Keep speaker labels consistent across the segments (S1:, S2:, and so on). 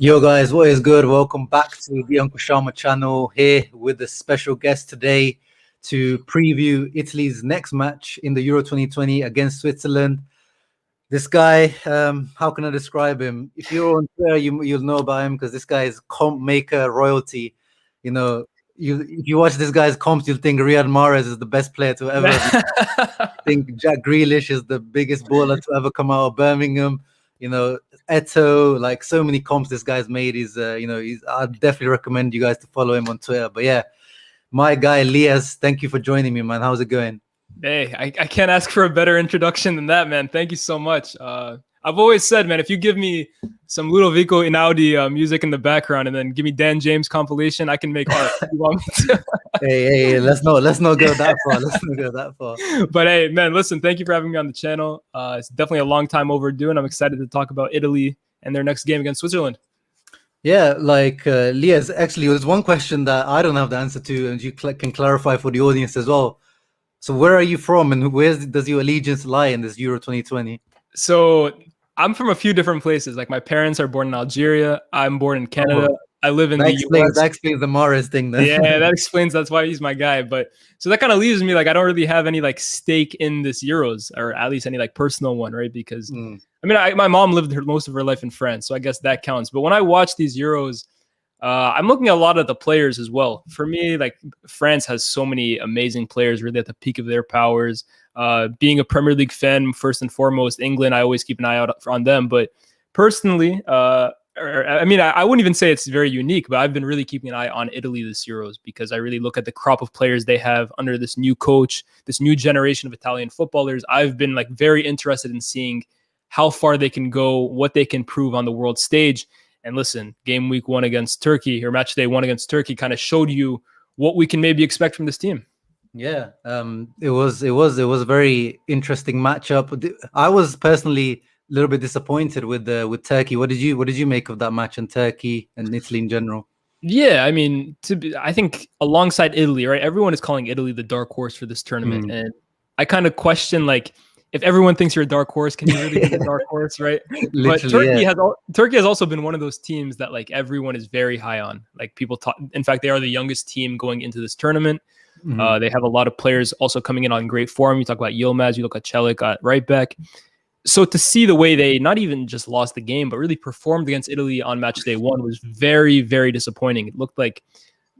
S1: Yo guys, what is good? Welcome back to the Uncle Sharma channel, here with a special guest today to preview Italy's next match in the Euro 2020 against Switzerland. This guy, how can I describe him? If you're on Twitter, you'll know about him because this guy is comp maker royalty. You know, if you watch this guy's comps, you'll think Riyad Mahrez is the best player to ever. think Jack Grealish is the biggest baller to ever come out of Birmingham. Eto, like so many comps this guy's made. I'd definitely recommend you guys to follow him on Twitter. But yeah, my guy Lyes, thank you for joining me, man. How's it going?
S2: Hey, I can't ask for a better introduction than that, man. Thank you so much. I've always said, man, if you give me some Ludovico Einaudi music in the background and then give me Dan James compilation, I can make art. You want me to?
S1: Hey, let's not go that far. Let's not go that far.
S2: But hey, man, listen, thank you for having me on the channel. It's definitely a long time overdue, and I'm excited to talk about Italy and their next game against Switzerland.
S1: Yeah, Lyes, actually, there's one question that I don't have the answer to, and you can clarify for the audience as well. So where are you from, and where does your allegiance lie in this Euro 2020?
S2: So I'm from a few different places. Like my parents are born in Algeria. I'm born in Canada.
S1: Oh,
S2: I live in the US.
S1: That explains the Mahrez thing then.
S2: Yeah, that's why he's my guy. But so that kind of leaves me like I don't really have any like stake in this Euros, or at least any like personal one, right? Because I mean, my mom lived most of her life in France, so I guess that counts. But when I watch these Euros, I'm looking at a lot of the players as well. For me, like France has so many amazing players, really at the peak of their powers. Being a Premier League fan, first and foremost, England, I always keep an eye out on them. But personally, I wouldn't even say it's very unique, but I've been really keeping an eye on Italy this Euros because I really look at the crop of players they have under this new coach, this new generation of Italian footballers. I've been like very interested in seeing how far they can go, what they can prove on the world stage. And listen, game week 1 against Turkey, or match day 1 against Turkey, kind of showed you what we can maybe expect from this team.
S1: Yeah, it was a very interesting matchup. I was personally a little bit disappointed with Turkey. What did you make of that match in Turkey and Italy in general?
S2: Yeah, I mean, I think alongside Italy, right? Everyone is calling Italy the dark horse for this tournament, and I kind of question like, if everyone thinks you're a dark horse, can you really be a dark horse, right? But Turkey has also been one of those teams that like everyone is very high on. Like people talk. In fact, they are the youngest team going into this tournament. They have a lot of players also coming in on great form. You talk about Yilmaz, you look at Celik at right back. So to see the way they not even just lost the game, but really performed against Italy on match day 1 was very, very disappointing. It looked like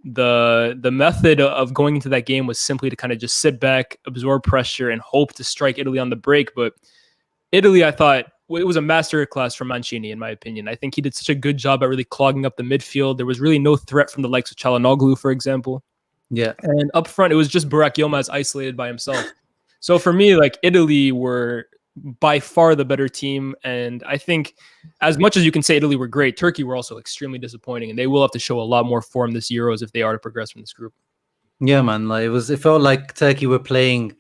S2: the method of going into that game was simply to kind of just sit back, absorb pressure, and hope to strike Italy on the break. But Italy, I thought it was a masterclass from Mancini, in my opinion. I think he did such a good job at really clogging up the midfield. There was really no threat from the likes of Çalhanoğlu, for example.
S1: Yeah.
S2: And up front, it was just Burak Yilmaz isolated by himself. So for me, like Italy were by far the better team. And I think as much as you can say Italy were great, Turkey were also extremely disappointing. And they will have to show a lot more form this Euros if they are to progress from this group.
S1: Yeah, man. Like it felt like Turkey were playing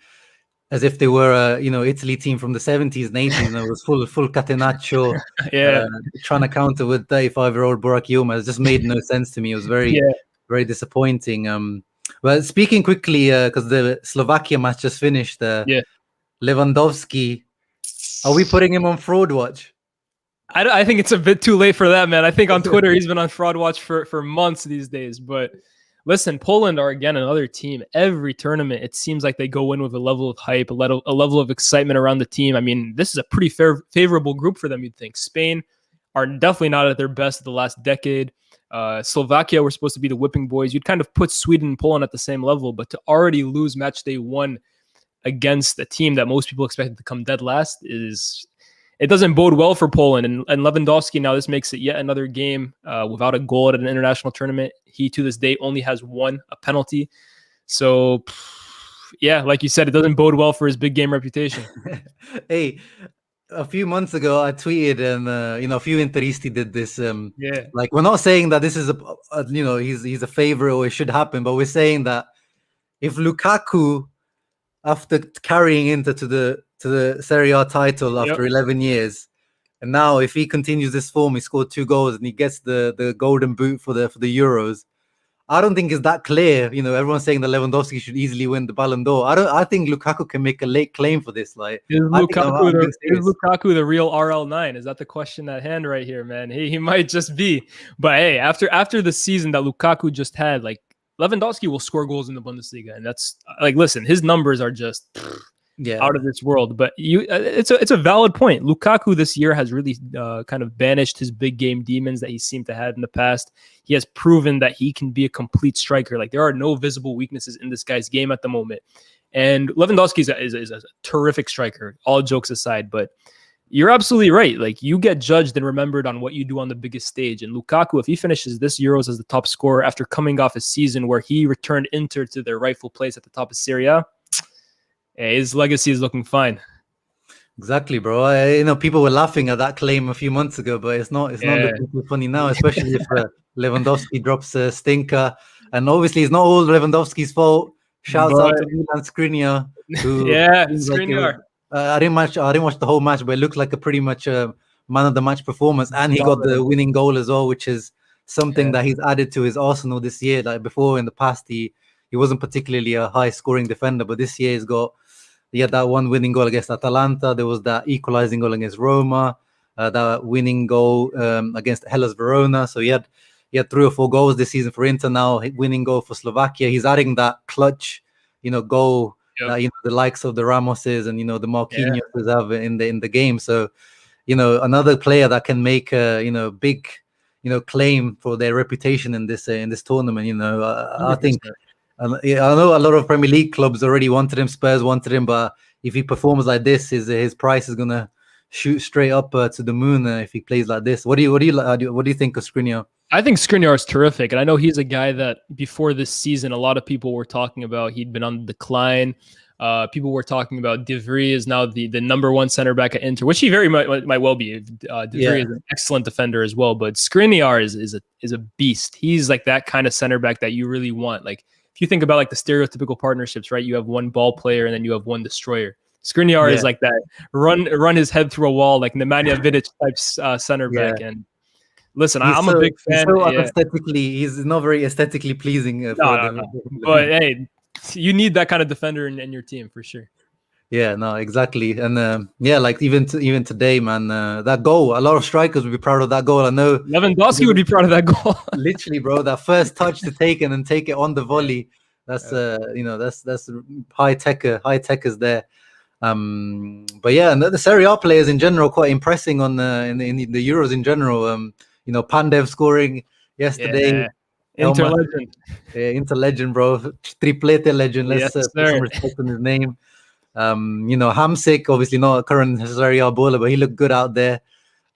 S1: as if they were a Italy team from the 70s and 80s. It was full catenaccio.
S2: Yeah.
S1: Trying to counter with 35-year-old Burak Yilmaz. It just made no sense to me. It was very disappointing. Well, speaking quickly, because the Slovakia match just finished, Lewandowski, are we putting him on fraud watch?
S2: I think it's a bit too late for that, man. I think on Twitter, he's been on fraud watch for months these days. But listen, Poland are, again, another team. Every tournament, it seems like they go in with a level of hype, a level of excitement around the team. I mean, this is a pretty favorable group for them, you'd think. Spain are definitely not at their best of the last decade. Slovakia were supposed to be the whipping boys. You'd kind of put Sweden and Poland at the same level, but to already lose match day 1 against a team that most people expected to come dead last it doesn't bode well for Poland. And Lewandowski, now this makes it yet another game without a goal at an international tournament. He, to this date, only has a penalty. So, yeah, like you said, it doesn't bode well for his big game reputation.
S1: Hey, a few months ago, I tweeted, and a few Interisti did this. Like, we're not saying that this is he's a favorite or it should happen, but we're saying that if Lukaku, after carrying Inter to the Serie A title after 11 years, and now if he continues this form, he scored 2 goals and he gets the golden boot for the Euros. I don't think it's that clear. You know, everyone's saying that Lewandowski should easily win the Ballon d'Or. I think Lukaku can make a late claim for this. Like,
S2: is
S1: I think I'm being
S2: is
S1: serious.
S2: Lukaku the real RL9? Is that the question at hand right here, man? He might just be. But hey, after the season that Lukaku just had, like, Lewandowski will score goals in the Bundesliga, and that's like, listen, his numbers are just out of this world. But it's a valid point. Lukaku this year has really kind of banished his big game demons that he seemed to have in the past. He has proven that he can be a complete striker. Like, there are no visible weaknesses in this guy's game at the moment. And Lewandowski is a terrific striker, all jokes aside. But you're absolutely right. Like, you get judged and remembered on what you do on the biggest stage. And Lukaku, if he finishes this Euros as the top scorer after coming off a season where he returned Inter to their rightful place at the top of Serie A, his legacy is looking fine.
S1: Exactly, bro. You know, people were laughing at that claim a few months ago, but it's not looking too funny now, especially if Lewandowski drops a stinker. And obviously, it's not all Lewandowski's fault. Shouts out to Milan Skriniar.
S2: Skriniar.
S1: I didn't watch the whole match, but it looked like a pretty much man of the match performance, and he got the winning goal as well, which is something that he's added to his arsenal this year. Like, before, in the past, he wasn't particularly a high scoring defender, but this year he had that one winning goal against Atalanta. There was that equalizing goal against Roma, that winning goal against Hellas Verona. So he had 3 or 4 goals this season for Inter now, winning goal for Slovakia. He's adding that clutch, goal that, the likes of the Ramoses and, the Marquinhos have in the game. So, another player that can make a, big, claim for their reputation in this tournament. I think. I know a lot of Premier League clubs already wanted him. Spurs wanted him, but if he performs like this, his price is gonna shoot straight up to the moon if he plays like this. What do you think of Skriniar?
S2: I think Skriniar is terrific, and I know he's a guy that before this season, a lot of people were talking about. He'd been on the decline. People were talking about De Vries is now the number 1 center back at Inter, which he very much might well be. De Vries is an excellent defender as well, but Skriniar is a beast. He's like that kind of center back that you really want. Like, if you think about like the stereotypical partnerships, right? You have one ball player and then you have one destroyer. Skriniar is like that run his head through a wall, like Nemanja Vidic type center back. And listen, I'm a big fan.
S1: He's not very aesthetically pleasing.
S2: No. But hey, you need that kind of defender in your team for sure.
S1: Yeah, no, exactly. And like even today, man, that goal, a lot of strikers would be proud of that goal. I know
S2: Lewandowski would be proud of that goal.
S1: Literally, bro, that first touch to take it and take it on the volley. That's that's high techers there. But yeah, and the Serie A players in general quite impressing on in the Euros in general. Pandev scoring yesterday.
S2: Inter legend.
S1: Inter legend, bro. Triplete legend. Let's put some respect on his name. Hamsik, obviously not a current Serie A baller, but he looked good out there.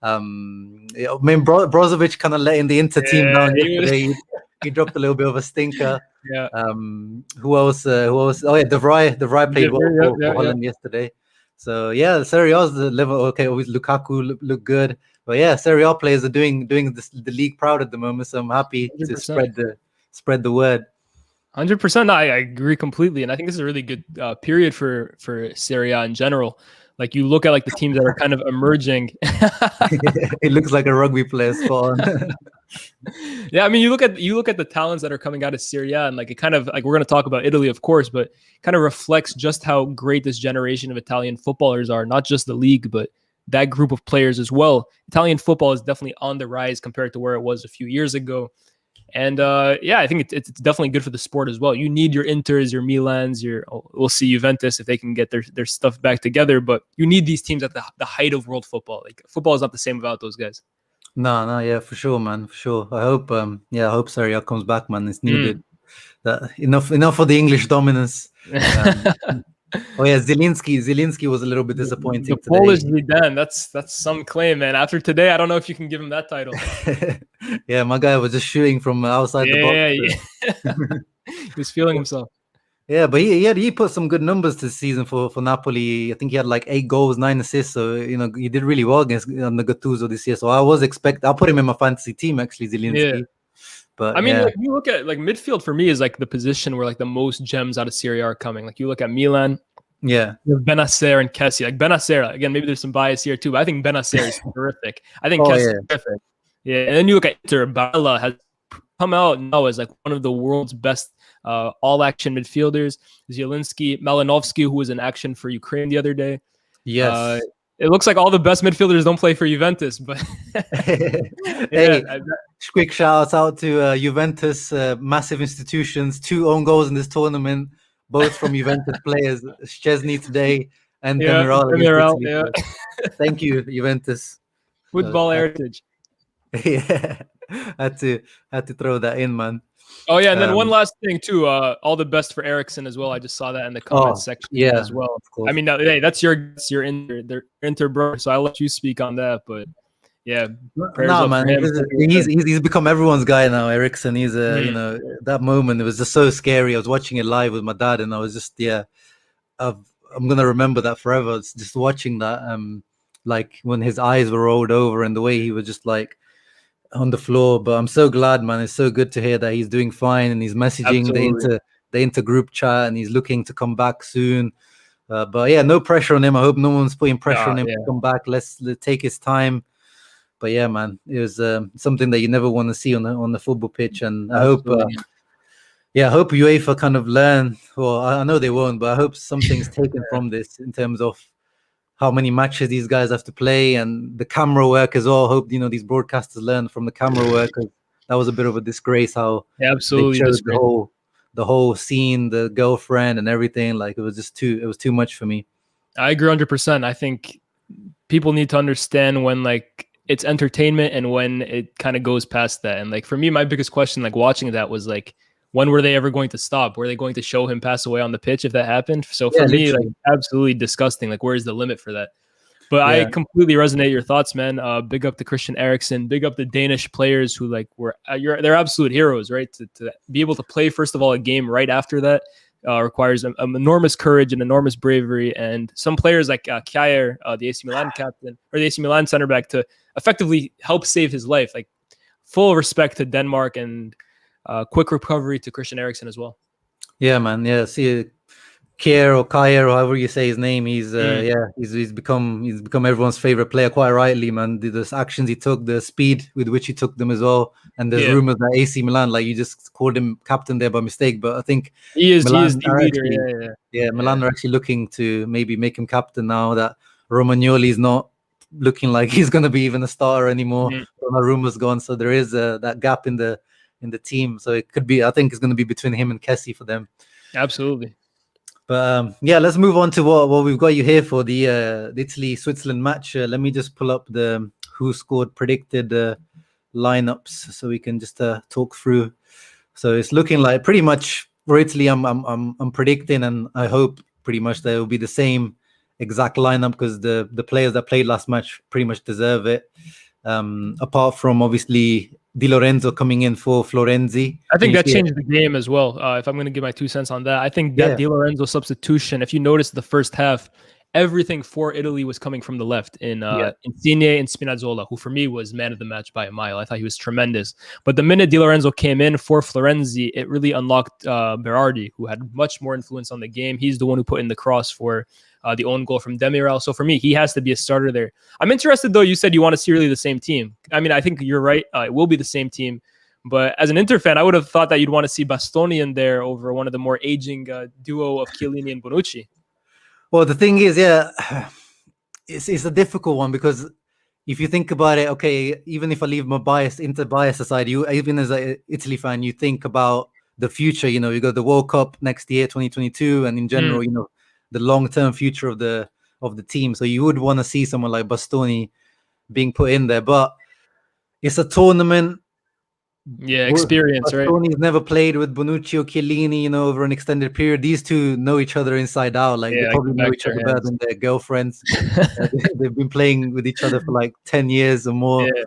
S1: Brozovic kind of letting the Inter team down yesterday. He dropped a little bit of a stinker.
S2: Yeah.
S1: Who else? Oh yeah, De Vrij played well for Holland yesterday. So yeah, Serie A's the level. Okay, always Lukaku look good, but yeah, Serie A players are doing the league proud at the moment. So I'm happy 100%. to spread the word.
S2: 100%. I agree completely, and I think this is a really good period for Serie A in general. Like, you look at like the teams that are kind of emerging.
S1: It looks like a rugby player spawn.
S2: Yeah, I mean, you look at the talents that are coming out of Serie A, and like it kind of like, we're going to talk about Italy, of course, but kind of reflects just how great this generation of Italian footballers are. Not just the league, but that group of players as well. Italian football is definitely on the rise compared to where it was a few years ago. And I think it's definitely good for the sport as well. You need your Inters, your Milans, we'll see Juventus if they can get their stuff back together. But you need these teams at the height of world football. Like, football is not the same without those guys.
S1: No, yeah, for sure, man, for sure. I hope Serie A comes back, man. It's needed. Enough for the English dominance. Oh yeah, Zielinski was a little bit disappointing.
S2: The Polish Zidane, that's some claim, man. After today, I don't know if you can give him that title.
S1: Yeah, my guy was just shooting from outside the box.
S2: Yeah. He was feeling himself.
S1: Yeah, but he put some good numbers this season for Napoli. I think he had like 8 goals, 9 assists. So he did really well against the Gattuso this year. So I'll put him in my fantasy team actually, Zielinski.
S2: Yeah.
S1: But
S2: I mean, like, you look at like midfield for me is like the position where like the most gems out of Serie A are coming. Like, you look at Milan, you have Benacer and Kessie. Like, Benacer, again, maybe there's some bias here too, but I think Benacer is terrific. I think Kessie is terrific. Yeah, and then you look at Inter, Barella has come out now as like one of the world's best all-action midfielders. Zielinski, Malinovsky, who was in action for Ukraine the other day.
S1: Yes.
S2: It looks like all the best midfielders don't play for Juventus, but
S1: hey, quick shout out to Juventus, massive institutions, 2 own goals in this tournament, both from Juventus players, Szczesny today and Demiral.
S2: Yeah.
S1: Thank you, Juventus.
S2: Football heritage.
S1: Yeah, had to throw that in, man.
S2: Oh yeah, and then one last thing too. All the best for Ericsson as well. I just saw that in the comment section as well. I mean, hey, that's your Inter bro, so I'll let you speak on that. But yeah,
S1: no man, he's become everyone's guy now. Ericsson, he's you know, that moment, it was just so scary. I was watching it live with my dad, and I was just I'm gonna remember that forever. It's just watching that, like when his eyes were rolled over and the way he was just like on the floor. But I'm so glad, man. It's so good to hear that he's doing fine and he's messaging the inter group chat and he's looking to come back soon. But yeah, no pressure on him. I hope no one's putting pressure on him to come back. Let's take his time. But yeah, man, it was something that you never want to see on the football pitch. And I hope, I hope UEFA kind of learn. Well, I know they won't, but I hope something's taken from this in terms of how many matches these guys have to play and the camera work as well. I hope, you know, these broadcasters learn from the camera work. That was a bit of a disgrace how
S2: absolutely
S1: they chose the whole scene, the girlfriend and everything. Like it was too much for me.
S2: I agree 100%. I think people need to understand when like it's entertainment and when it kind of goes past that. And like for me, my biggest question, like watching that, was like, when were they ever going to stop? Were they going to show him pass away on the pitch if that happened? So for me, like absolutely disgusting. Like where's the limit for that? But I completely resonate your thoughts, man. Big up to Christian Eriksen. Big up the Danish players who like they're absolute heroes, right? To be able to play first of all a game right after that requires enormous courage and enormous bravery. And some players like Kjaer, the AC Milan captain or the AC Milan center back, to effectively help save his life. Like full respect to Denmark and quick recovery to Christian Eriksen as well.
S1: Yeah, man. Yeah, see, Kjaer or however you say his name, he's become everyone's favorite player, quite rightly, man. The actions he took, the speed with which he took them as well, and there's rumors that AC Milan, like you just called him captain there by mistake, but I think
S2: he is the leader.
S1: Milan are actually looking to maybe make him captain now that Romagnoli is not looking like he's going to be even a starter anymore. The rumors gone, so there is that gap in the team. So it could be, I think it's going to be between him and Kessie for them.
S2: Absolutely.
S1: But let's move on to what we've got you here for the Italy-Switzerland match. Let me just pull up the who scored predicted lineups so we can just talk through. So it's looking like pretty much for Italy, I'm predicting, and I hope pretty much that it will be the same exact lineup because the players that played last match pretty much deserve it. Apart from obviously Di Lorenzo coming in for Florenzi.
S2: I think that changed the game as well. If I'm going to give my 2 cents on that, I think that Di Lorenzo substitution, if you notice the first half, everything for Italy was coming from the left in Insigne and Spinazzola, who for me was man of the match by a mile. I thought he was tremendous. But the minute Di Lorenzo came in for Florenzi, it really unlocked Verratti, who had much more influence on the game. He's the one who put in the cross for the own goal from Demiral. So for me, he has to be a starter there. I'm interested, though. You said you want to see really the same team. I mean, I think you're right. It will be the same team. But as an Inter fan, I would have thought that you'd want to see Bastoni in there over one of the more aging duo of Chiellini and Bonucci.
S1: Well, the thing is, it's a difficult one because if you think about it, okay, even if I leave my Inter bias aside, even as an Italy fan, you think about the future. You know, you got the World Cup next year, 2022, and in general, you know, the long-term future of the team. So you would want to see someone like Bastoni being put in there, but it's a tournament.
S2: Yeah, experience, right?
S1: Bastoni's never played with Bonucci or Chiellini, you know, over an extended period. These two know each other inside out. Like they probably know each other better than their girlfriends. They've been playing with each other for like 10 years or more. Yeah.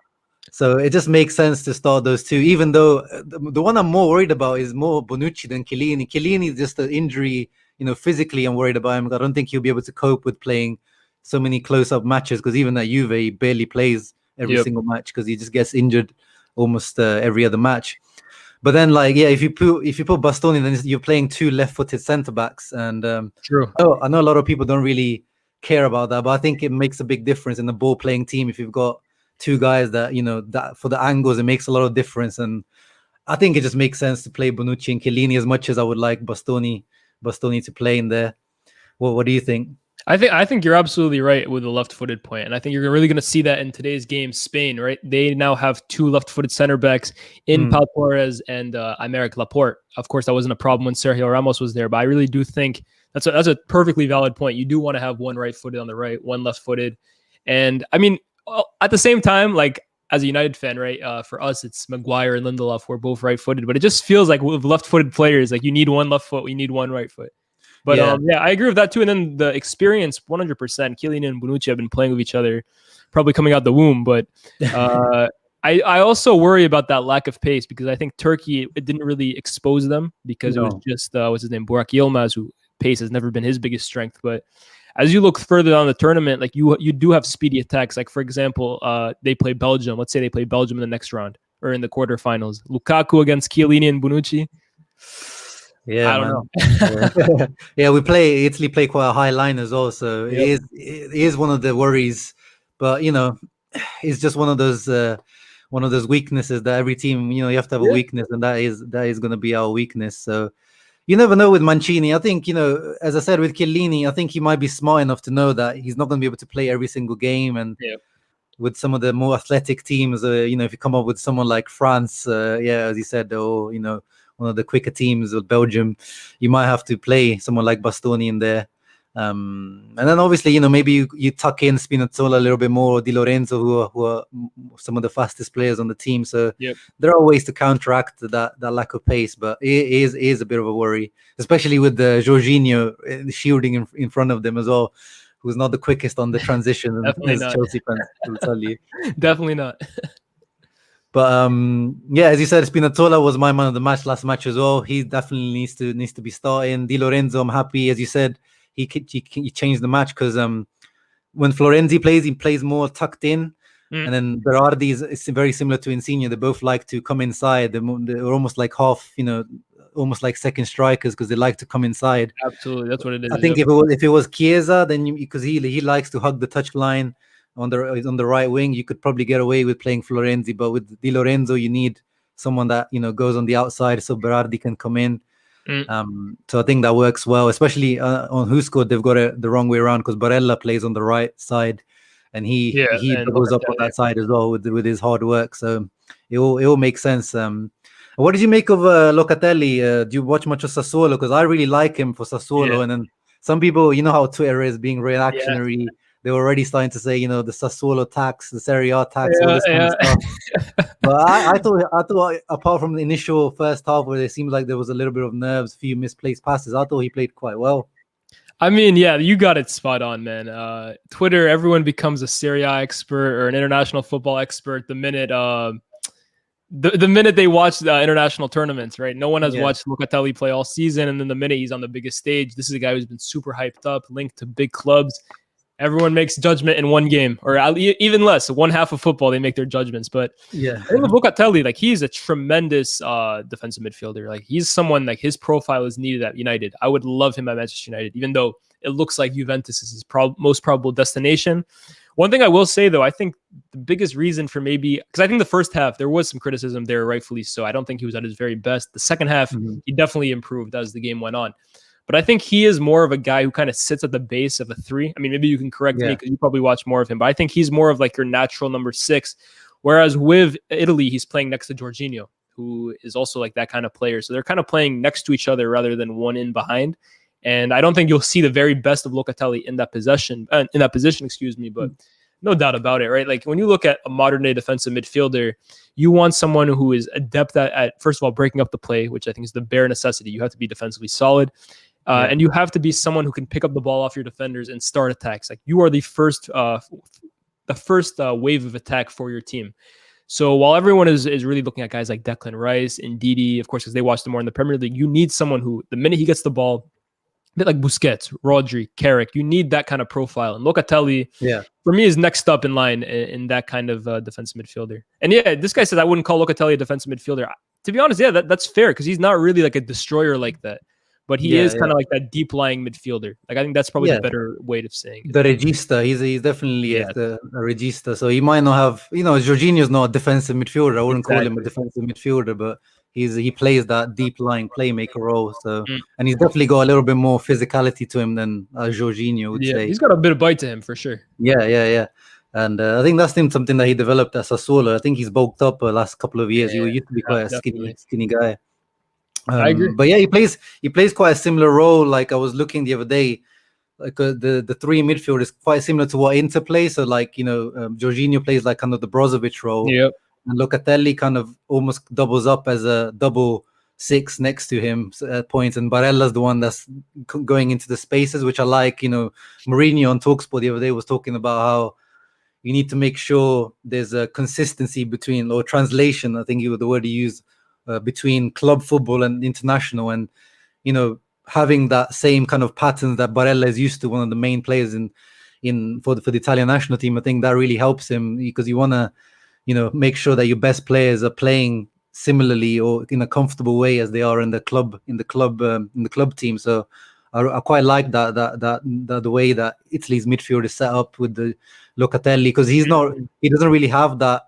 S1: So it just makes sense to start those two, even though the one I'm more worried about is more Bonucci than Chiellini. Chiellini is just an injury. You know, physically, I'm worried about him. I don't think he'll be able to cope with playing so many close-up matches because even at Juve, he barely plays every single match because he just gets injured almost every other match. But then, like, if you put Bastoni, then you're playing two left-footed centre-backs. And
S2: true.
S1: I know a lot of people don't really care about that, but I think it makes a big difference in the ball-playing team if you've got two guys that, you know, that for the angles, it makes a lot of difference. And I think it just makes sense to play Bonucci and Chiellini as much as I would like Bastoni to play in there. What do you think?
S2: I think you're absolutely right with the left-footed point, and I think you're really going to see that in today's game. Spain, right? They now have 2 left-footed center backs in Pau Torres and Aymeric Laporte. Of course, that wasn't a problem when Sergio Ramos was there, but I really do think that's a perfectly valid point. You do want to have one right-footed on the right, one left-footed, and I mean, at the same time, like as a United fan, right? For us, it's Maguire and Lindelof. We're both right-footed, but it just feels like with left-footed players, like you need one left foot, we need one right foot. But yeah, I agree with that too. And then the experience, 100%. Chiellini and Bonucci have been playing with each other, probably coming out the womb. But I also worry about that lack of pace because I think Turkey, it didn't really expose them because it was just what's his name, Burak Yilmaz, who pace has never been his biggest strength. But as you look further down the tournament, like you do have speedy attacks. Like for example, they play Belgium. Let's say they play Belgium in the next round or in the quarterfinals. Lukaku against Chiellini and Bonucci.
S1: Yeah,
S2: I don't know.
S1: Yeah, Italy play quite a high line as well, so it is one of the worries. But it's just one of those weaknesses that every team, you have to have a weakness, and that is going to be our weakness. So you never know with Mancini. I think as I said with Chiellini, I think he might be smart enough to know that he's not going to be able to play every single game, and with some of the more athletic teams, if you come up with someone like France, as you said, or one of the quicker teams of Belgium, you might have to play someone like Bastoni in there. And then obviously, maybe you tuck in Spinazzola a little bit more, or Di Lorenzo, who are some of the fastest players on the team. So there are ways to counteract that lack of pace, but it is a bit of a worry, especially with the Jorginho shielding in front of them as well, who's not the quickest on the transition.
S2: Definitely not.
S1: Chelsea fans will tell you.
S2: Definitely not.
S1: But as you said, Spinazzola was my man of the match last match as well. He definitely needs to be starting. Di Lorenzo, I'm happy, as you said, he changed the match because when Florenzi plays, he plays more tucked in, and then Berardi is very similar to Insigne. They both like to come inside. They're almost like half, almost like second strikers because they like to come inside.
S2: Absolutely, that's what it is.
S1: I think if it was Chiesa, then because he likes to hug the touchline. On the right wing, you could probably get away with playing Florenzi, but with Di Lorenzo, you need someone that goes on the outside so Berardi can come in. So I think that works well, especially on Who Scored. They've got it the wrong way around because Barella plays on the right side, and he goes up on that side as well with his hard work. So it will make sense. What did you make of Locatelli? Do you watch much of Sassuolo? Because I really like him for Sassuolo, and then some people, how Twitter is being reactionary. Yeah. They were already starting to say, the Sassuolo tax, the Serie A tax, all this kind of stuff. But I thought, apart from the initial first half where it seemed like there was a little bit of nerves, a few misplaced passes, I thought he played quite well.
S2: I mean, yeah, you got it spot on, man. Twitter, everyone becomes a Serie A expert or an international football expert the minute the minute they watch the international tournaments, right? No one has watched Locatelli play all season, and then the minute he's on the biggest stage, this is a guy who's been super hyped up, linked to big clubs. Everyone makes judgment in one game, or even less. One half of football, they make their judgments. But I think with Locatelli, like he's a tremendous defensive midfielder. Like he's someone like his profile is needed at United. I would love him at Manchester United, even though it looks like Juventus is his most probable destination. One thing I will say, though, I think the biggest reason for because I think the first half, there was some criticism there, rightfully so. I don't think he was at his very best. The second half, he definitely improved as the game went on. But I think he is more of a guy who kind of sits at the base of a 3. I mean, maybe you can correct me because you probably watch more of him. But I think he's more of like your natural number 6. Whereas with Italy, he's playing next to Jorginho, who is also like that kind of player. So they're kind of playing next to each other rather than one in behind. And I don't think you'll see the very best of Locatelli in that position, But no doubt about it, right? Like when you look at a modern day defensive midfielder, you want someone who is adept at first of all, breaking up the play, which I think is the bare necessity. You have to be defensively solid. And you have to be someone who can pick up the ball off your defenders and start attacks. Like you are the first wave of attack for your team. So while everyone is really looking at guys like Declan Rice and Ndidi, of course, because they watch them more in the Premier League, you need someone who, the minute he gets the ball, a bit like Busquets, Rodri, Carrick, you need that kind of profile. And Locatelli, for me, is next up in line in that kind of defensive midfielder. And this guy says I wouldn't call Locatelli a defensive midfielder. To be honest, that's fair because he's not really like a destroyer like that. But he is kind of like that deep-lying midfielder. Like I think that's probably the better way of saying it.
S1: The regista. He's definitely a regista. So he might not have, Jorginho's not a defensive midfielder. I wouldn't call him a defensive midfielder, but he plays that deep lying playmaker role. So and he's definitely got a little bit more physicality to him than Jorginho would say.
S2: He's got a bit of bite to him for sure.
S1: Yeah. And I think that's something that he developed at Sassuolo. I think he's bulked up the last couple of years. He used to be quite a skinny guy.
S2: I agree.
S1: But yeah, he plays quite a similar role. Like I was looking the other day, like the three midfield is quite similar to what Inter plays. So like Jorginho plays like kind of the Brozovic role.
S2: Yep.
S1: And Locatelli kind of almost doubles up as a double six next to him at points, and Barella's the one that's going into the spaces, which I like. Mourinho on Talksport the other day was talking about how you need to make sure there's a consistency between, or translation, I think the word he used, between club football and international, and having that same kind of patterns that Barella is used to, one of the main players for the Italian national team. I think that really helps him, because you want to make sure that your best players are playing similarly or in a comfortable way as they are in the club team. So I quite like that the way that Italy's midfield is set up with the Locatelli, because he doesn't really have that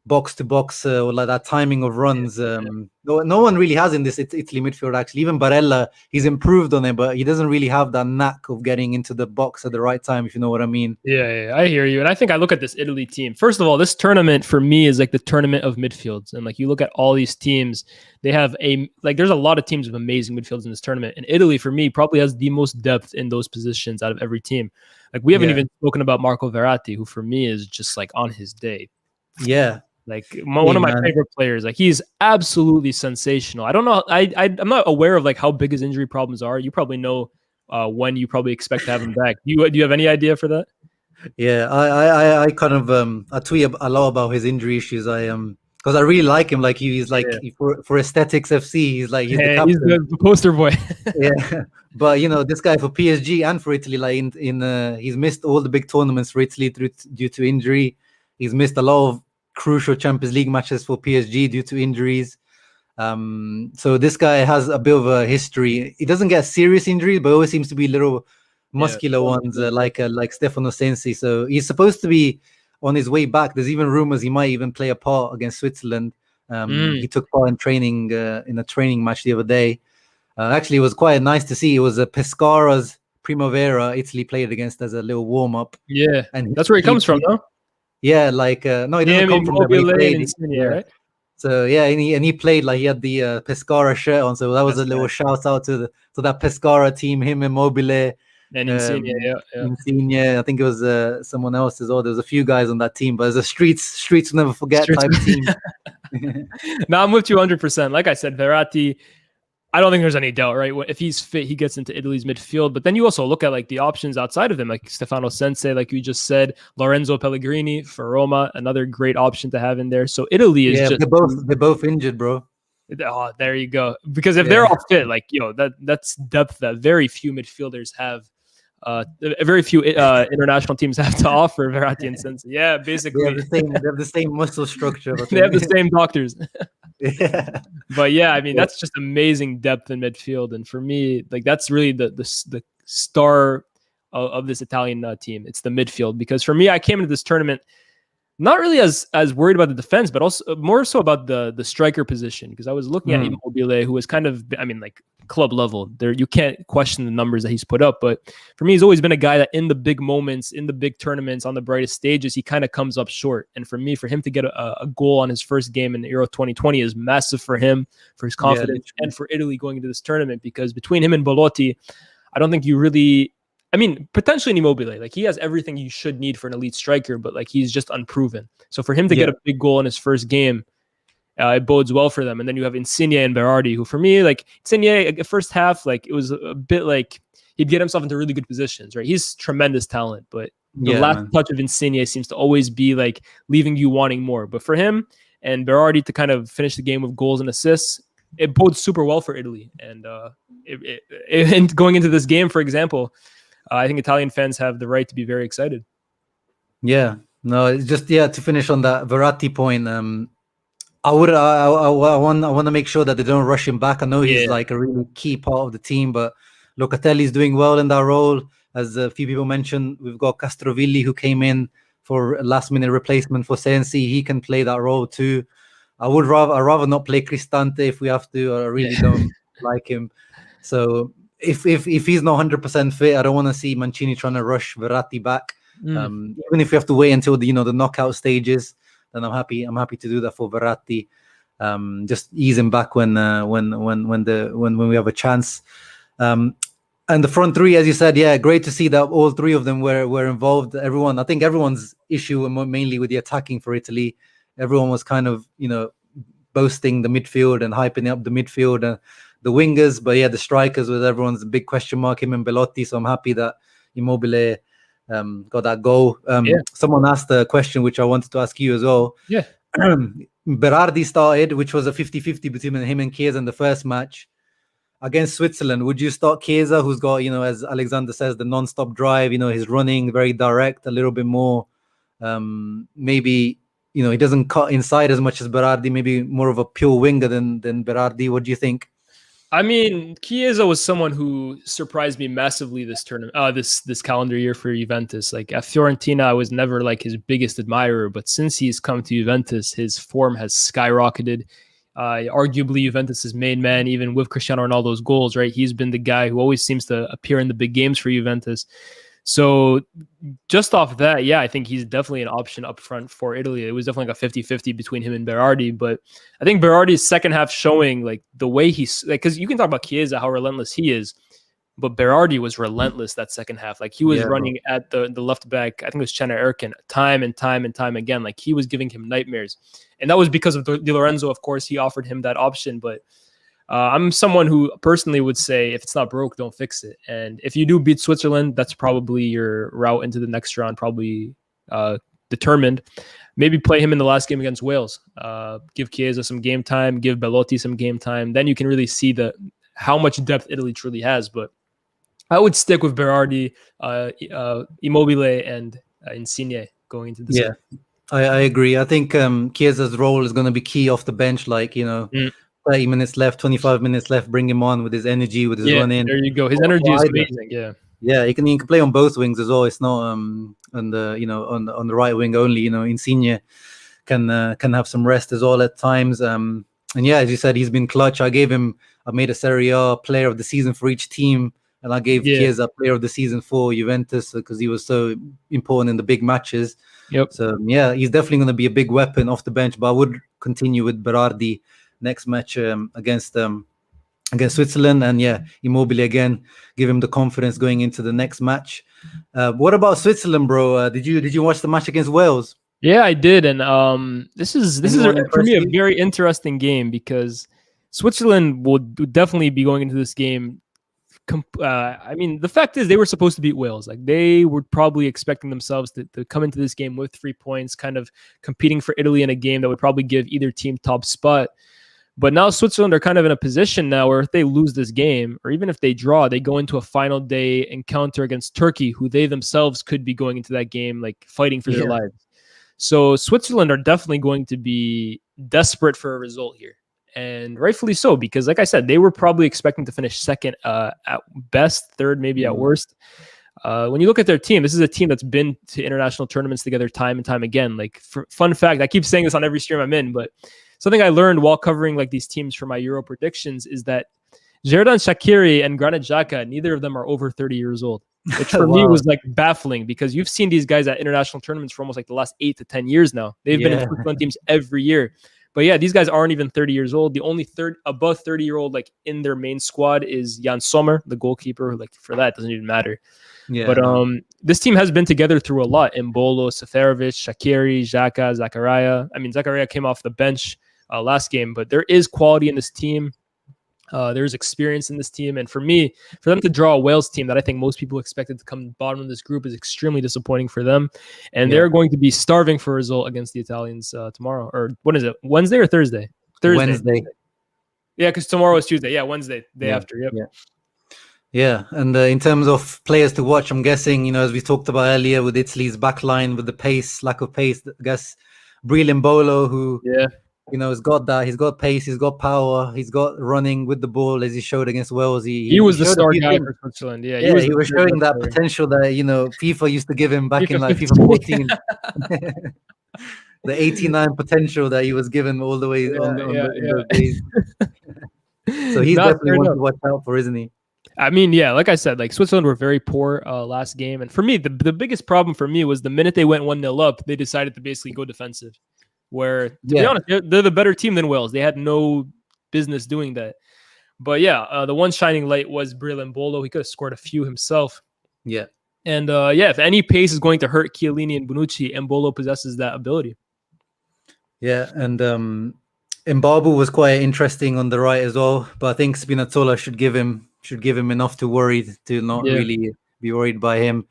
S1: box to box or like that timing of runs. No one really has in this Italy midfield, actually. Even Barella, he's improved on it, but he doesn't really have that knack of getting into the box at the right time, if you know what I mean.
S2: Yeah, I hear you. And I think I look at this Italy team. First of all, this tournament for me is like the tournament of midfields. And like you look at all these teams, they have there's a lot of teams with amazing midfields in this tournament. And Italy, for me, probably has the most depth in those positions out of every team. Like we haven't even spoken about Marco Verratti, who for me is just like on his day.
S1: Yeah.
S2: Like one of my favorite players. Like he's absolutely sensational. I don't know. I'm not aware of like how big his injury problems are. You probably know when you probably expect to have him back. Do you have any idea for that?
S1: Yeah, I kind of I tweet a lot about his injury issues. Because I really like him. Like he's like for Aesthetics FC, he's the captain.
S2: He's the poster boy.
S1: Yeah, but this guy for PSG and for Italy, like he's missed all the big tournaments for Italy due to injury. He's missed a lot of crucial Champions League matches for PSG due to injuries. So this guy has a bit of a history. He doesn't get serious injuries, but always seems to be little muscular ones, like Stefano Sensi. So he's supposed to be on his way back. There's even rumors he might even play a part against Switzerland. He took part in training in a training match the other day. Actually, it was quite nice to see. It was a Pescara's Primavera Italy played against as a little warm up.
S2: Yeah, and that's where he comes from, no?
S1: Yeah, like no, he doesn't come from there. But he played,
S2: right?
S1: So yeah, and he played like he had the Pescara shirt on. So that was a little shout out to that Pescara team, him, Immobile,
S2: and Insigne.
S1: Insigne. I think it was someone else as well. There was a few guys on that team, but it's a streets will never forget type team.
S2: No, I'm with you 100%. Like I said, Verratti, I don't think there's any doubt, right? If he's fit, he gets into Italy's midfield. But then you also look at like the options outside of him, like Stefano Sensi, like you just said, Lorenzo Pellegrini for Roma, another great option to have in there. So Italy is just
S1: they're both injured, bro.
S2: Oh, there you go. Because if they're all fit, like that's depth that very few midfielders have. Very few international teams have to offer Verratti and Sensi. Yeah, basically
S1: they have the same muscle structure.
S2: They have the same doctors.
S1: Yeah,
S2: but yeah, I mean that's just amazing depth in midfield, and for me, like that's really the star of this Italian team. It's the midfield, because for me, I came into this tournament not really as worried about the defense, but also more so about the striker position, because I was looking at Immobile, who was kind of, I mean, like club level. There, you can't question the numbers that he's put up, but for me, he's always been a guy that in the big moments, in the big tournaments, on the brightest stages, he kind of comes up short. And for me, for him to get a goal on his first game in Euro 2020 is massive for him, for his confidence, and for Italy going into this tournament, because between him and Belotti, I don't think you really. I mean, potentially Immobile, like he has everything you should need for an elite striker, but like he's just unproven. So for him to get a big goal in his first game, it bodes well for them. And then you have Insigne and Verratti, who for me, like Insigne, first half, like it was a bit like he'd get himself into really good positions, right? He's tremendous talent, but the last touch of Insigne seems to always be like leaving you wanting more. But for him and Verratti to kind of finish the game with goals and assists, it bodes super well for Italy. And and going into this game, for example, I think Italian fans have the right to be very excited.
S1: Yeah, no, it's just to finish on that Verratti point. I want to make sure that they don't rush him back. I know he's like a really key part of the team, but Locatelli's doing well in that role. As a few people mentioned, we've got Castrovilli who came in for a last-minute replacement for Sensi. He can play that role too. I'd rather not play Cristante if we have to. I really don't like him. So if he's not 100% fit, I don't want to see Mancini trying to rush Verratti back. Even if we have to wait until the knockout stages, then I'm happy to do that for Verratti. Just ease him back when we have a chance. And the front three, as you said, great to see that all three of them were involved. I think everyone's issue mainly with the attacking for Italy. Everyone was kind of boasting the midfield and hyping up the midfield and the wingers, but the strikers was everyone's big question mark, him and Belotti. So I'm happy that Immobile got that goal. Someone asked a question which I wanted to ask you as well. Berardi started, which was a 50-50 between him and Chiesa in the first match against Switzerland. Would you start Chiesa, who's got, as Alexander says, the non-stop drive, his running very direct, a little bit more maybe he doesn't cut inside as much as Berardi, maybe more of a pure winger than Berardi. What do you think?
S2: I mean, Chiesa was someone who surprised me massively this tournament, this calendar year for Juventus. Like at Fiorentina, I was never like his biggest admirer, but since he's come to Juventus, his form has skyrocketed. Arguably Juventus's main man, even with Cristiano Ronaldo's goals, right? He's been the guy who always seems to appear in the big games for Juventus. So just off that, I think he's definitely an option up front for Italy. It was definitely like a 50-50 between him and Berardi, but I think Berardi's second half showing like the way he's like, because you can talk about Chiesa, how relentless he is, but Berardi was relentless that second half. Like he was running at the left back, I think it was Chenna Erkin, time and time again. Like he was giving him nightmares. And that was because of Di Lorenzo, of course, he offered him that option, but I'm someone who personally would say, if it's not broke, don't fix it. And if you do beat Switzerland, that's probably your route into the next round, probably determined. Maybe play him in the last game against Wales. Give Chiesa some game time, give Belotti some game time. Then you can really see how much depth Italy truly has. But I would stick with Berardi, Immobile, and Insigne going into this.
S1: I agree. I think Chiesa's role is going to be key off the bench, 30 minutes left, 25 minutes left, bring him on with his energy, with his running.
S2: There you go. His energy is amazing.
S1: He can play on both wings as well. It's not on the right wing only. Insigne can have some rest as well at times. And as you said, he's been clutch. I made a Serie A player of the season for each team, and I gave Chiesa player of the season for Juventus because he was so important in the big matches. So he's definitely going to be a big weapon off the bench. But I would continue with Berardi next match against Switzerland, and Immobile again, give him the confidence going into the next match. What about Switzerland, bro? Did you watch the match against Wales?
S2: Yeah, I did, and this is for me a very interesting game because Switzerland would definitely be going into this game. I mean, the fact is they were supposed to beat Wales. Like they were probably expecting themselves to come into this game with 3 points, kind of competing for Italy in a game that would probably give either team top spot. But now Switzerland are kind of in a position now where if they lose this game, or even if they draw, they go into a final day encounter against Turkey, who they themselves could be going into that game like fighting for their lives. So Switzerland are definitely going to be desperate for a result here. And rightfully so, because like I said, they were probably expecting to finish second at best, third, maybe at worst. When you look at their team, this is a team that's been to international tournaments together time and time again. Like, fun fact, I keep saying this on every stream I'm in, but something I learned while covering like these teams for my Euro predictions is that Xherdan Shaqiri and Granit Xhaka, neither of them are over 30 years old, which for me was like baffling because you've seen these guys at international tournaments for almost like the last 8 to 10 years now. They've been in Switzerland teams every year. But these guys aren't even 30 years old. The only above 30-year-old like in their main squad is Jan Sommer, the goalkeeper. Like for that, it doesn't even matter. But this team has been together through a lot. Mbolo, Seferovic, Shaqiri, Xhaka, Zakaria. I mean, Zakaria came off the bench last game, but there is quality in this team. There's experience in this team. And for them to draw a Wales team that I think most people expected to come bottom of this group is extremely disappointing for them. And they're going to be starving for a result against the Italians tomorrow. Or what is it? Wednesday or Thursday?
S1: Wednesday.
S2: Yeah, because tomorrow is Tuesday. Yeah, Wednesday, day after. Yep.
S1: Yeah, and in terms of players to watch, I'm guessing, as we talked about earlier with Italy's backline, with the pace, lack of pace, I guess Breel Mbolo, who... he's got that. He's got pace. He's got power. He's got running with the ball, as he showed against Wales. He
S2: was the star guy for Switzerland. Yeah,
S1: he was showing that potential that FIFA used to give him back in like FIFA 14. the 89 potential that he was given all the way in those days. So he's definitely one to watch out for, isn't he?
S2: I mean, yeah, like I said, like Switzerland were very poor last game. And for me, the biggest problem for me was the minute they went 1-0 up, they decided to basically go defensive. Where, to be honest, they're the better team than Wales. They had no business doing that. But yeah, the one shining light was Bril Mbolo. He could have scored a few himself.
S1: Yeah.
S2: And if any pace is going to hurt Chiellini and Bonucci, Mbolo possesses that ability.
S1: Yeah, and Mbabu was quite interesting on the right as well. But I think Spinazzola should give him enough to worry to not really be worried by him.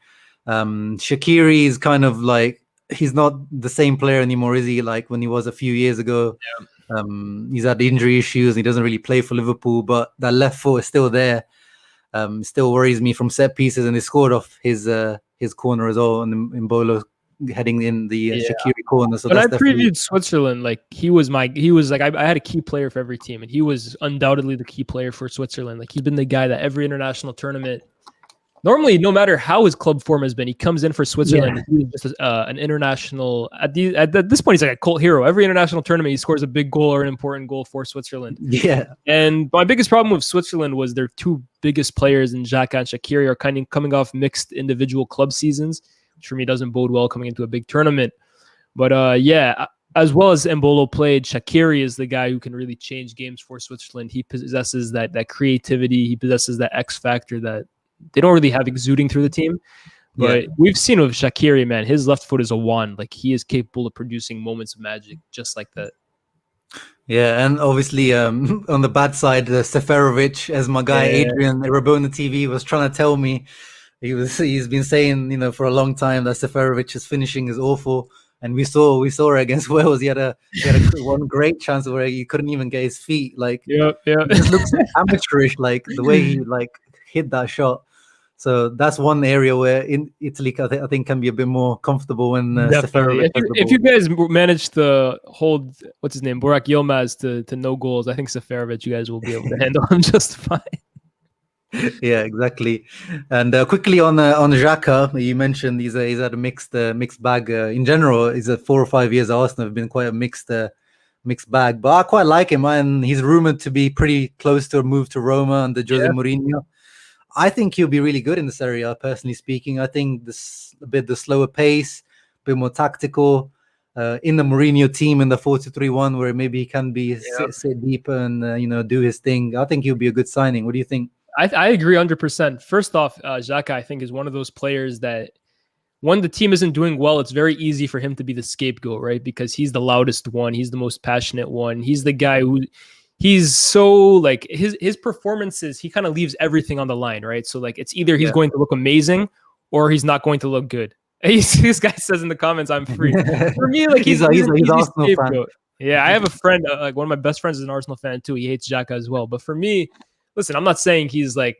S1: Shaqiri is kind of like, he's not the same player anymore, is he? Like when he was a few years ago. Yeah. He's had injury issues. And he doesn't really play for Liverpool, but that left foot is still there. Still worries me from set pieces, and he scored off his corner as well, and Mbolo heading in the Shaqiri corner. So
S2: when I previewed Switzerland, like he was like I had a key player for every team, and he was undoubtedly the key player for Switzerland. Like he's been the guy that every international tournament, normally no matter how his club form has been, he comes in for Switzerland. He's just an international at this point. He's like a cult hero. Every international tournament, he scores a big goal or an important goal for Switzerland.
S1: Yeah.
S2: And my biggest problem with Switzerland was their two biggest players in Xhaka and Shaqiri are kind of coming off mixed individual club seasons, which for me doesn't bode well coming into a big tournament. But as well as Mbolo played, Shaqiri is the guy who can really change games for Switzerland. He possesses that creativity. He possesses that X factor that they don't really have exuding through the team. But we've seen with Shaqiri, man, his left foot is a wand. Like he is capable of producing moments of magic just like that.
S1: Yeah, and obviously on the bad side, Seferovic, as my guy Adrian Rabona TV was trying to tell me, he's been saying, for a long time that Seferovic's finishing is awful, and we saw it against Wales. He had a one great chance where he couldn't even get his feet. Like, it just looks amateurish, like the way he hit that shot. So that's one area where in Italy, I think can be a bit more comfortable when Seferovic.
S2: If you guys manage to hold what's his name, Burak Yilmaz to no goals, I think Seferovic, you guys will be able to handle him just fine.
S1: Yeah, exactly. And quickly on Xhaka, you mentioned he's had a mixed bag. In general, he's 4 or 5 years at Arsenal have been quite a mixed bag. But I quite like him, and he's rumored to be pretty close to a move to Roma under Jose Mourinho. I think he'll be really good in this area, personally speaking. I think this a bit the slower pace, a bit more tactical. In the Mourinho team in the 4-2-3-1, where maybe he can be sit deeper and do his thing. I think he'll be a good signing. What do you think?
S2: I agree 100%. First off, Xhaka, I think, is one of those players that when the team isn't doing well, it's very easy for him to be the scapegoat, right? Because he's the loudest one. He's the most passionate one. He's the guy who he's so like his performances, he kind of leaves everything on the line, right? So like it's either he's going to look amazing or he's not going to look good. This guy says in the comments, "I'm free." For me, like he's Arsenal fan. Yeah, I have a friend, like one of my best friends is an Arsenal fan too. He hates Xhaka as well. But for me, listen, I'm not saying he's like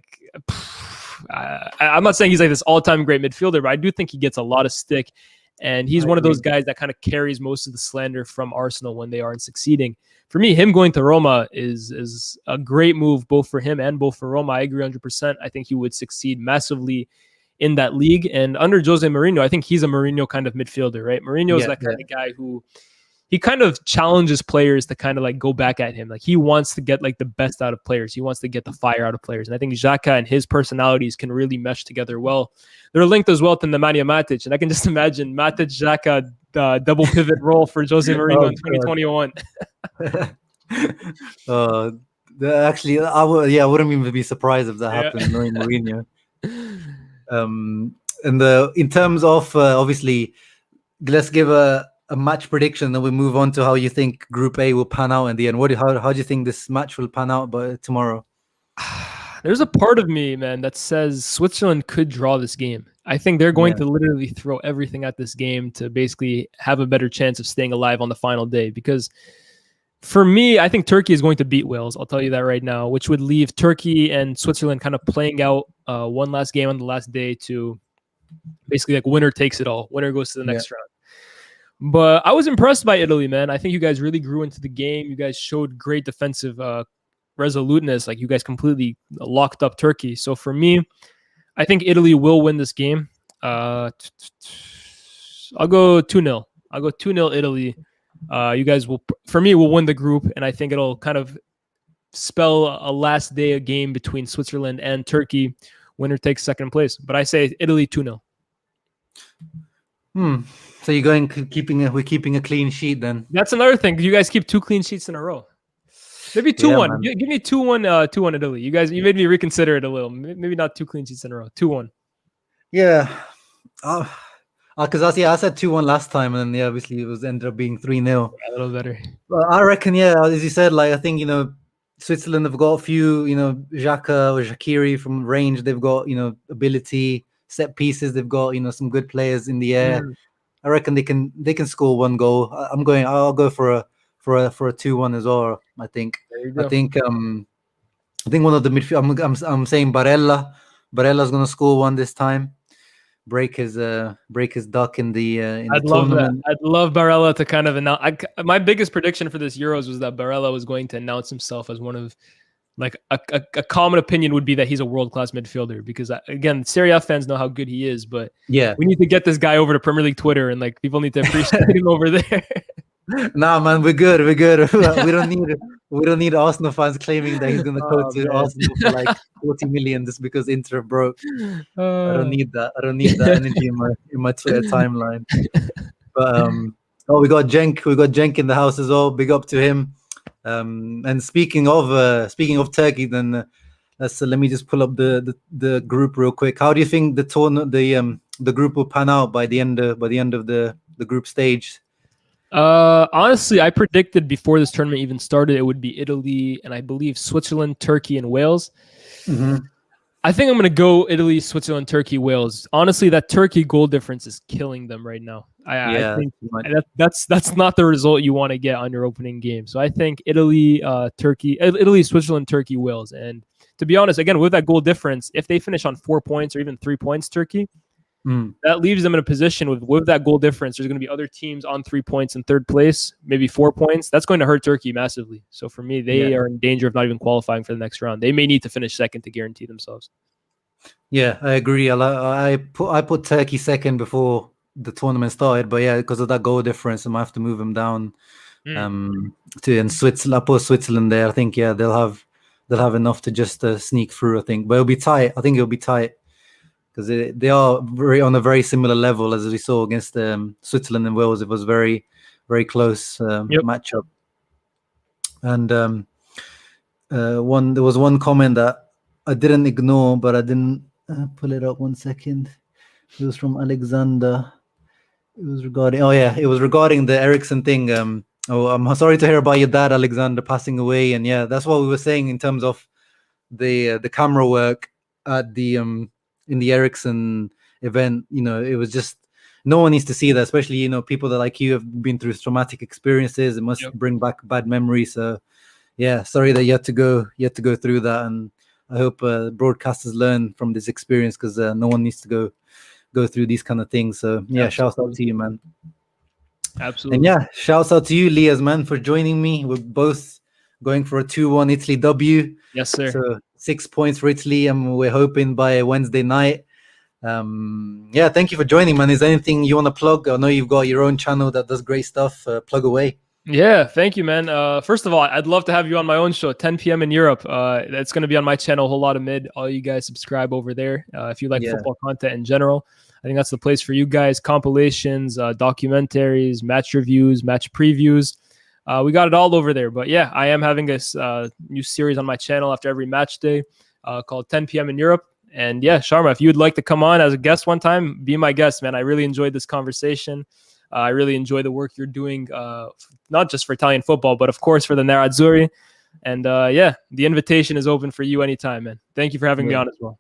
S2: I'm not saying he's like this all-time great midfielder, but I do think he gets a lot of stick. And he's one of those guys that kind of carries most of the slander from Arsenal when they aren't succeeding. For me, him going to Roma is a great move, both for him and both for Roma. I agree 100%. I think he would succeed massively in that league. And under Jose Mourinho, I think he's a Mourinho kind of midfielder, right? Mourinho is that kind of guy who he kind of challenges players to kind of like go back at him. Like he wants to get like the best out of players. He wants to get the fire out of players. And I think Xhaka and his personalities can really mesh together well. They're linked as well to Nemanja Matic. And I can just imagine Matic, Xhaka, double pivot role for Jose Mourinho in 2021.
S1: Actually, I wouldn't even be surprised if that happened, knowing Mourinho. In terms of, obviously, let's give a match prediction, then we move on to how you think Group A will pan out in the end. How do you think this match will pan out by tomorrow?
S2: There's a part of me, man, that says Switzerland could draw this game. I think they're going to literally throw everything at this game to basically have a better chance of staying alive on the final day. Because for me, I think Turkey is going to beat Wales. I'll tell you that right now, which would leave Turkey and Switzerland kind of playing out one last game on the last day to basically like winner takes it all. Winner goes to the next round. But I was impressed by Italy, man. I think you guys really grew into the game. You guys showed great defensive resoluteness. Like you guys completely locked up Turkey. So for me, I think Italy will win this game. I'll go 2-0. I'll go 2-0 Italy. You guys will, for me, will win the group, and I think it'll kind of spell a last day a game between Switzerland and Turkey. Winner takes second place. But I say Italy 2-0.
S1: So you're going we're keeping a clean sheet then.
S2: That's another thing. You guys keep 2 clean sheets in a row. Maybe 2-1. Give me 2-1. 2-1 Italy. You guys, you made me reconsider it a little. Maybe not 2 clean sheets in a row. 2-1.
S1: Yeah. Because I said 2-1 last time, and then obviously it ended up being 3-0.
S2: A little better.
S1: I reckon, as you said, like I think Switzerland have got a few, Xhaka or Shaqiri from range. They've got ability, set pieces. They've got some good players in the air. I reckon they can score 1 goal. I'll go for a 2-1 as well. I think one of the midfield. I'm saying Barella. Barella's gonna score 1 this time. Break his duck in the tournament.
S2: I'd love Barella to kind of announce. My biggest prediction for this Euros was that Barella was going to announce himself as one of, like, a common opinion would be that he's a world-class midfielder, because again, Serie A fans know how good he is, but we need to get this guy over to Premier League Twitter, and like people need to appreciate him over there.
S1: Nah, man, we're good. We don't need Arsenal fans claiming that he's gonna go to Arsenal for like 40 million just because Inter broke. I don't need that. I don't need that energy in my Twitter timeline. But we got Cenk. We got Cenk in the house as well. Big up to him. And speaking of Turkey, then let me just pull up the group real quick. How do you think the group will pan out by the end of the group stage?
S2: Honestly, I predicted before this tournament even started it would be Italy and I believe Switzerland, Turkey, and Wales. I think I'm going to go Italy, Switzerland, Turkey, Wales. Honestly, that Turkey goal difference is killing them right now. I think that's not the result you want to get on your opening game. So I think Italy, Switzerland, Turkey, Wales. And to be honest, again, with that goal difference, if they finish on 4 points or even 3 points, Turkey, that leaves them in a position with that goal difference. There's going to be other teams on 3 points in third place, maybe 4 points. That's going to hurt Turkey massively. So for me, they are in danger of not even qualifying for the next round. They may need to finish second to guarantee themselves. Yeah,
S1: I agree. I put Turkey second before the tournament started, but because of that goal difference, I might have to move them down and Switzerland. I put Switzerland there. I think they'll have enough to just sneak through. I think, but it'll be tight. I think it'll be tight, because they are on a very similar level as we saw against Switzerland and Wales. It was very, very close matchup. And there was one comment that I didn't ignore, but I didn't pull it up. 1 second. It was from Alexander. It was regarding the Eriksen thing. I'm sorry to hear about your dad, Alexander, passing away. And that's what we were saying in terms of the camera work at the in the Eriksen event. It was just, no one needs to see that, especially people that like you have been through traumatic experiences. It must bring back bad memories. So sorry that you had to go through that, and I hope broadcasters learn from this experience, because no one needs to go through these kind of things. So shouts out to you, man.
S2: Absolutely.
S1: And shouts out to you, Lyes, man, for joining me. We're both going for a 2-1 Italy W.
S2: Yes, sir.
S1: So 6 points for Italy, and we're hoping by Wednesday night. Thank you for joining, man. Is there anything you want to plug? I know you've got your own channel that does great stuff. Plug away.
S2: Yeah, thank you, man. First of all, I'd love to have you on my own show, 10 p.m. in Europe. That's going to be on my channel, WholeLottaMid. All you guys subscribe over there. If you like football content in general, I think that's the place for you guys. Compilations, documentaries, match reviews, match previews. We got it all over there. But I am having this new series on my channel after every match day called 10 p.m. in Europe. And Sharma, if you would like to come on as a guest one time, be my guest, man. I really enjoyed this conversation. I really enjoy the work you're doing, not just for Italian football, but of course for the AZZURRI. And the invitation is open for you anytime, man. Thank you for having me on as well.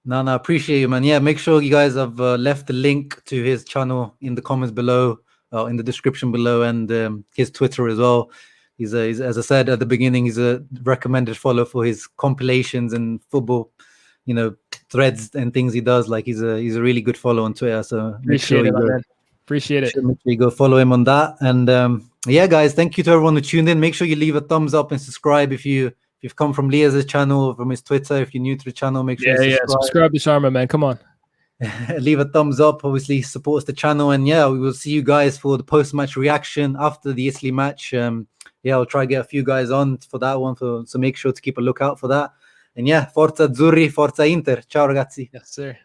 S1: No, appreciate you, man. Make sure you guys have left the link to his channel in the comments below, in the description below, and his Twitter as well. He's as I said at the beginning, he's a recommended follow for his compilations and football, threads and things he does. Like he's a really good follow on Twitter. So
S2: appreciate it, man. Appreciate it.
S1: Make sure you go follow him on that. And guys, thank you to everyone who tuned in. Make sure you leave a thumbs up and subscribe if you've come from Lyes' channel or from his Twitter. If you're new to the channel, make sure you subscribe.
S2: Subscribe to Sharma, man. Come on.
S1: leave a thumbs up. Obviously, supports the channel, and yeah, we will see you guys for the post-match reaction after the Italy match. Yeah, I'll try to get a few guys on for that one, so make sure to keep a lookout for that. And yeah, Forza Azzurri, Forza Inter. Ciao ragazzi.
S2: Yes, sir.